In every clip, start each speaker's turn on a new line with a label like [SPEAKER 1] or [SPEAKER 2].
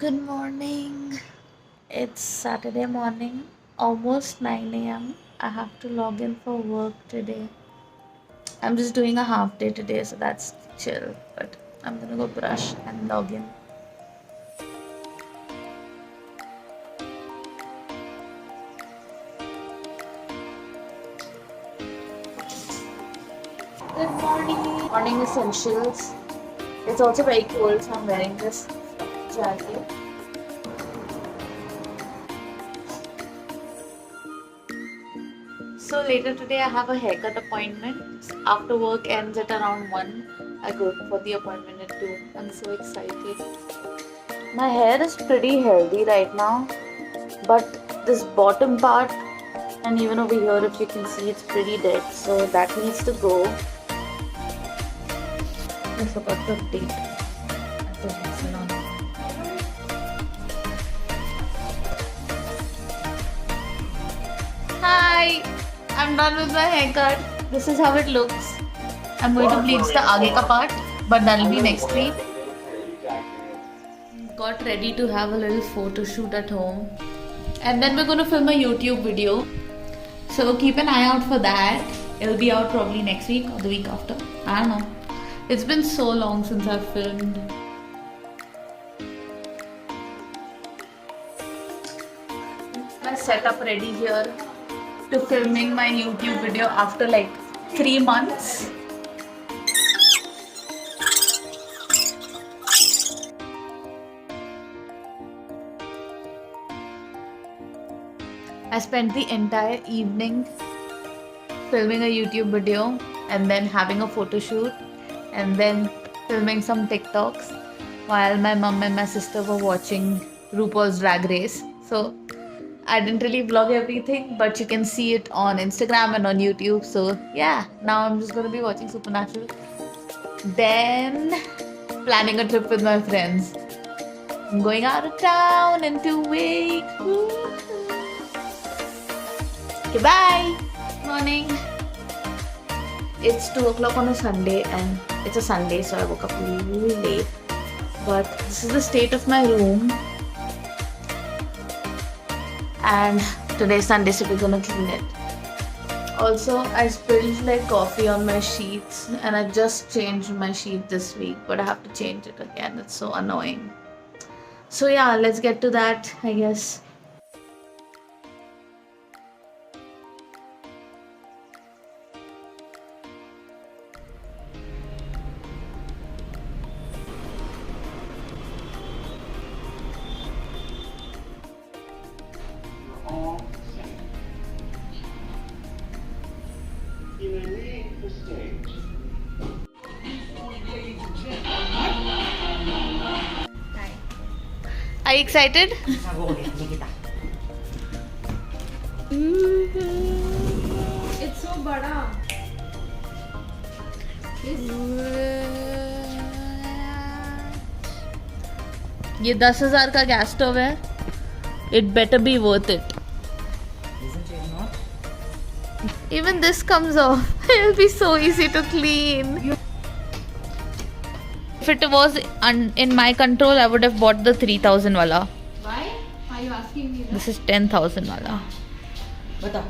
[SPEAKER 1] Good morning. It's Saturday morning, almost 9 a.m. I have to log in for work today. I'm just doing a half day today, so that's chill. But I'm gonna go brush and log in. Good morning. Morning essentials. It's also very cold, so I'm wearing this jacket. So later today I have a haircut appointment. After work ends at around 1. I go for the appointment at 2. I'm so excited. My hair is pretty healthy right now, but this bottom part and even over here, if you can see, it's pretty dead, so that needs to go. I forgot the date at the hair salon. Hi, I'm done with my haircut. This is how it looks. I'm going to bleach the aage ka part, but that'll be next week. Got ready to have a little photo shoot at home, and then we're going to film a YouTube video. So keep an eye out for that. It'll be out probably next week or the week after. I don't know. It's been so long since I've filmed. My setup ready here to filming my YouTube video after like 3 months. I spent the entire evening filming a YouTube video and then having a photo shoot and then filming some TikToks while my mom and my sister were watching RuPaul's Drag Race. So I didn't really vlog everything, but you can see it on Instagram and on YouTube. So yeah, now I'm just going to be watching Supernatural. Then planning a trip with my friends. I'm going out of town in 2 weeks. Okay, bye. Morning. It's 2 o'clock on a Sunday and it's a Sunday, so I woke up really late. But this is the state of my room. And today's Sunday, so we're gonna clean it. Also, I spilled like coffee on my sheets and I just changed my sheet this week, but I have to change it again. It's so annoying. So yeah, let's get to that, I guess. Are you excited?
[SPEAKER 2] It's so bada.
[SPEAKER 1] ये 10,000 का gas stove है. It better be worth it.
[SPEAKER 3] Isn't it not?
[SPEAKER 1] Even this comes off. It'll be so easy to clean. If it was in my control, I would have bought the 3,000 wala.
[SPEAKER 2] Why? Are you asking me that?
[SPEAKER 1] This is 10,000 wala.
[SPEAKER 3] Bata.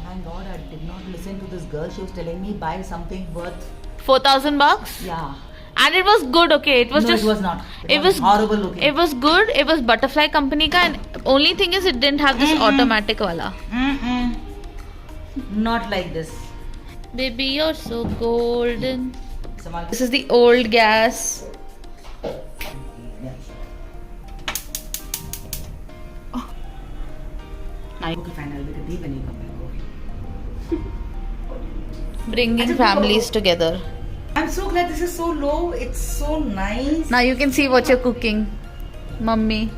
[SPEAKER 3] Thank God I did not listen to this girl. She was telling me buy something worth.
[SPEAKER 1] 4,000 bucks.
[SPEAKER 3] Yeah.
[SPEAKER 1] And it was good. Okay, it was
[SPEAKER 3] No,
[SPEAKER 1] just.
[SPEAKER 3] it was not.
[SPEAKER 1] It was
[SPEAKER 3] horrible looking.
[SPEAKER 1] It was good. It was Butterfly company ka, and only thing is it didn't have this automatic wala.
[SPEAKER 3] Not like this.
[SPEAKER 1] Baby, you're so golden.
[SPEAKER 3] Samal.
[SPEAKER 1] This is the old gas.
[SPEAKER 3] Okay, fine. I'll be ready when you come back.
[SPEAKER 1] Bringing families together.
[SPEAKER 3] I'm so glad this is so low. It's so nice.
[SPEAKER 1] Now you can see what you're cooking, mummy.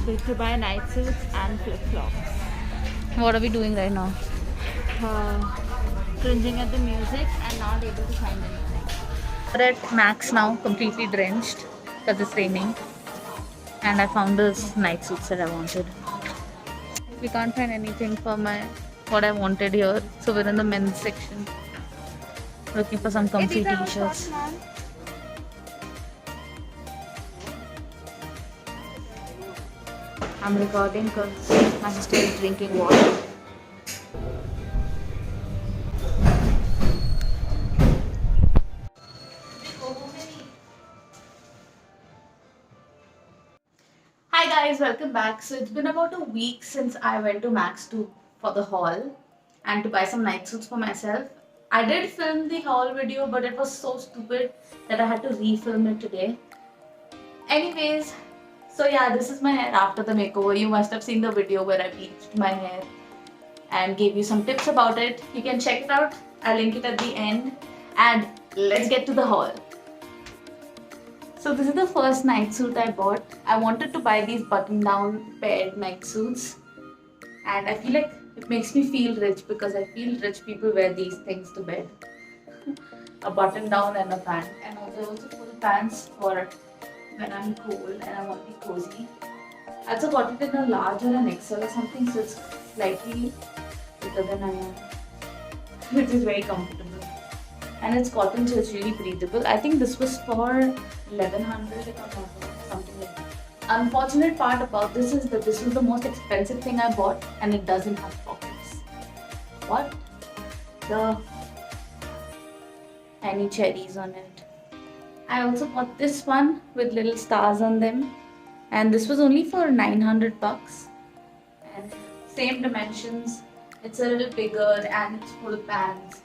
[SPEAKER 1] Going to buy night suits and flip-flops. What are we doing right now? Cringing at the music and not able to find anything. We're at Max now, completely drenched because it's raining. And I found this night suits that I wanted. We can't find anything for my what I wanted here. So we're in the men's section. Looking for some comfy t-shirts. I'm recording because my sister is drinking water. Hi guys, welcome back. So it's been about a week since I went to Max 2 for the haul and to buy some night suits for myself. I did film the haul video, but it was so stupid that I had to refilm it today. Anyways, so yeah, this is my hair after the makeover. You must have seen the video where I bleached my hair and gave you some tips about it. You can check it out. I'll link it at the end. And let's get to the haul. So this is the first night suit I bought. I wanted to buy these button-down paired night suits. And I feel like it makes me feel rich because I feel rich people wear these things to bed. A button-down and a pant. And also full pants for when I'm cold and I want to be cozy. I also got it in a large or an XL or something, so it's slightly bigger than I am, which is very comfortable. And it's cotton, so it's really breathable. I think this was for 1100 if I'm not wrong, something like that. Unfortunate part about this is that this was the most expensive thing I bought and it doesn't have pockets. What? The tiny cherries on it. I also bought this one with little stars on them, and this was only for 900 bucks. And same dimensions, it's a little bigger and it's full pants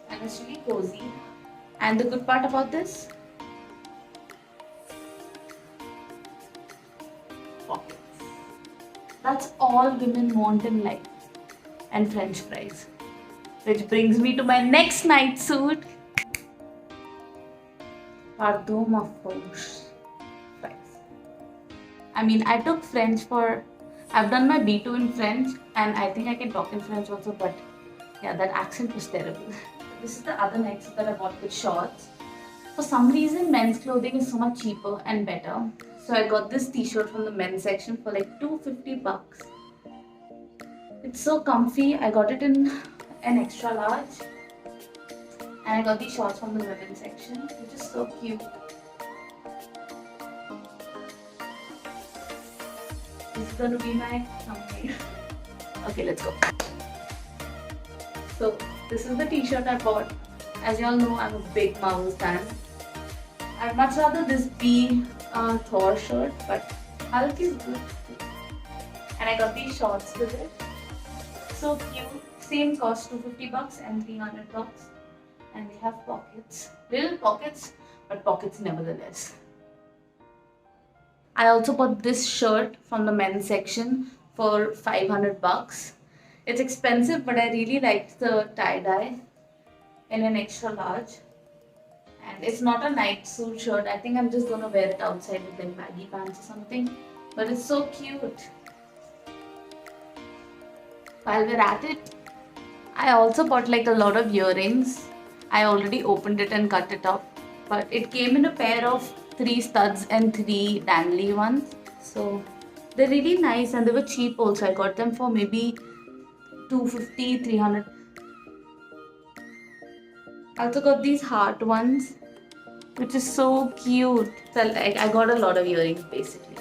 [SPEAKER 1] and it's really cozy. And the good part about this, pockets. That's all women want in life, and French fries. Which brings me to my next night suit. Pardon of French fries. I mean, I took French I've done my B2 in French and I think I can talk in French also, but yeah, that accent was terrible. This is the other night suit that I bought with shorts. For some reason, men's clothing is so much cheaper and better. So I got this t-shirt from the men's section for like 250 bucks. It's so comfy. I got it in an extra large. And I got these shorts from the women's section, which is so cute. This is going to be my thumbnail. Okay, let's go. So, this is the t-shirt I bought. As you all know, I'm a big Marvel fan. I'd much rather this be a Thor shirt, but Hulk is good too. And I got these shorts with it. So cute. Same cost, 250 bucks and 300 bucks. And they have pockets. Little pockets, but pockets nevertheless. I also bought this shirt from the men's section for 500 bucks. It's expensive, but I really liked the tie-dye in an extra large. And it's not a night suit shirt. I think I'm just gonna wear it outside with like baggy pants or something. But it's so cute. While we're at it, I also bought like a lot of earrings. I already opened it and cut it up, but it came in a pair of 3 studs and 3 dangly ones. So they're really nice and they were cheap also. I got them for maybe 250, 300. I also got these heart ones, which is so cute. So I got a lot of earrings basically.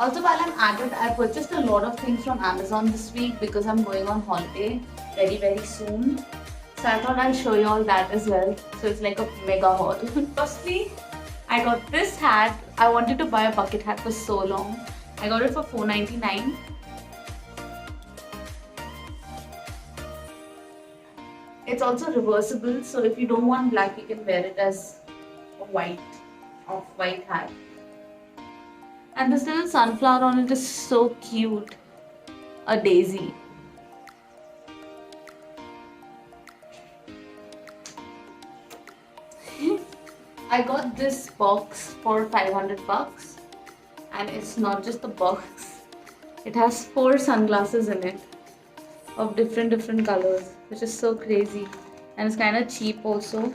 [SPEAKER 1] Also, while I'm at it, I purchased a lot of things from Amazon this week because I'm going on holiday very soon. So I thought I'll show you all that as well. So it's like a mega haul. Firstly, I got this hat. I wanted to buy a bucket hat for so long. I got it for $4.99. It's also reversible, so if you don't want black, you can wear it as a off-white hat. And this little sunflower on it is so cute. A daisy. I got this box for 500 bucks. And it's not just the box. It has 4 sunglasses in it. Of different colors. Which is so crazy. And it's kind of cheap also.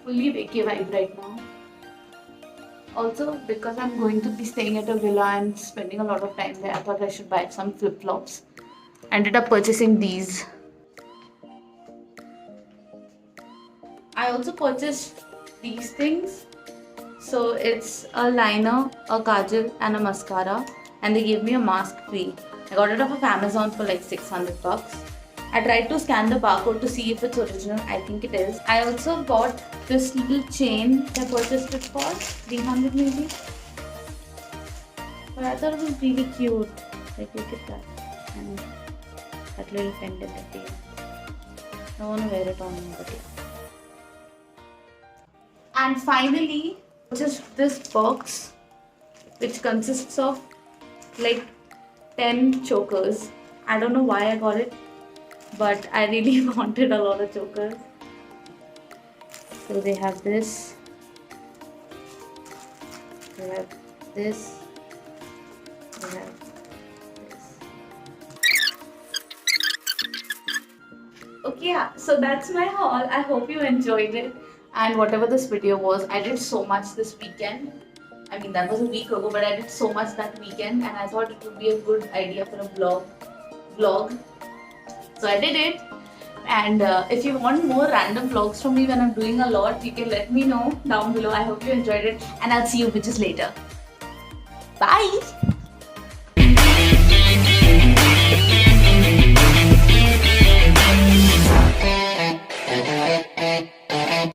[SPEAKER 1] fully vacay vibe right now. Also, because I'm going to be staying at a villa and spending a lot of time there, I thought I should buy some flip-flops. I ended up purchasing these. I also purchased these things. So it's a liner, a kajal and a mascara, and they gave me a mask free. I got it off of Amazon for like 600 bucks. I tried to scan the barcode to see if it's original. I think it is. I also bought this little chain. I purchased it for 300 maybe. But I thought it was really cute. Like, look at that. And that little pendant at the end. I want to wear it on my body. And finally, just this box, which consists of like 10 chokers. I don't know why I got it, but I really wanted a lot of chokers. So they have this, they have this, they have this. Okay, yeah, so that's my haul. I hope you enjoyed it. And whatever this video was, I did so much this weekend. I mean, that was a week ago, but I did so much that weekend, and I thought it would be a good idea for a vlog. So I did it. And if you want more random vlogs from me when I'm doing a lot, you can let me know down below. I hope you enjoyed it, and I'll see you bitches later. Bye!